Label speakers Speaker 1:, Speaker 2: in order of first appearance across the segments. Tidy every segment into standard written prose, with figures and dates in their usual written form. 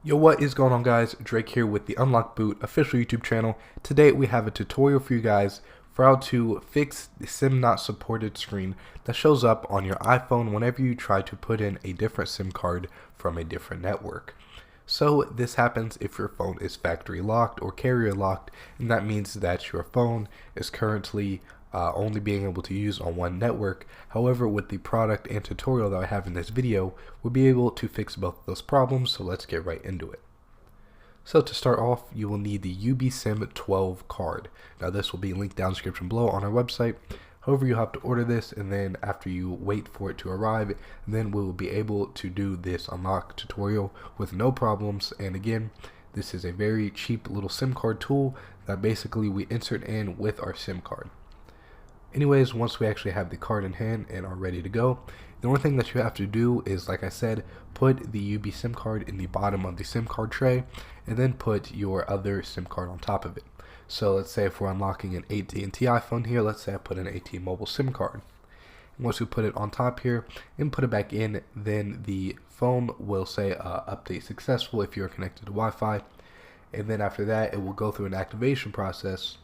Speaker 1: Yo, what is going on, guys? Drake here with the UnlockBoot official YouTube channel. Today we have a tutorial for you guys for how to fix the SIM not supported screen that shows up on your iPhone whenever you try to put in a different SIM card from a different network. So this happens if your phone is factory locked or carrier locked, and that means that your phone is currently only being able to use on one network. However, with the product and tutorial that I have in this video, we'll be able to fix both of those problems, so let's get right into it. So to start off, you will need the UBSIM 12 card. Now this will be linked down in the description below on our website. However, you have to order this, and then after you wait for it to arrive, then we will be able to do this unlock tutorial with no problems. And again, this is a very cheap little SIM card tool that basically we insert in with our SIM card. Anyways, once we actually have the card in hand and are ready to go, the only thing that you have to do is, like I said, put the UB SIM card in the bottom of the SIM card tray, and then put your other SIM card on top of it. So let's say if we're unlocking an AT&T iPhone here, let's say I put an AT Mobile SIM card. And once we put it on top here and put it back in, then the phone will say update successful if you're connected to Wi-Fi. And then after that, it will go through an activation process.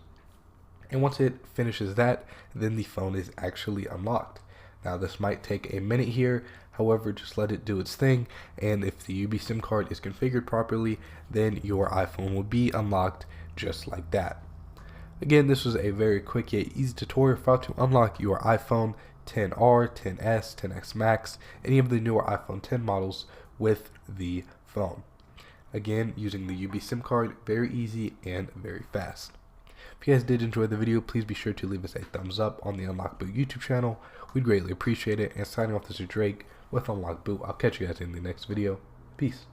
Speaker 1: And once it finishes that, then the phone is actually unlocked. Now this might take a minute here, however, just let it do its thing, and if the UB SIM card is configured properly, then your iPhone will be unlocked just like that. Again, this was a very quick yet easy tutorial for how to unlock your iPhone XR, XS, XS Max, any of the newer iPhone X models with the phone. Again, using the UB SIM card, very easy and very fast. If you guys did enjoy the video, please be sure to leave us a thumbs up on the UnlockBoot YouTube channel. We'd greatly appreciate it. And signing off, this is Drake with UnlockBoot. I'll catch you guys in the next video. Peace.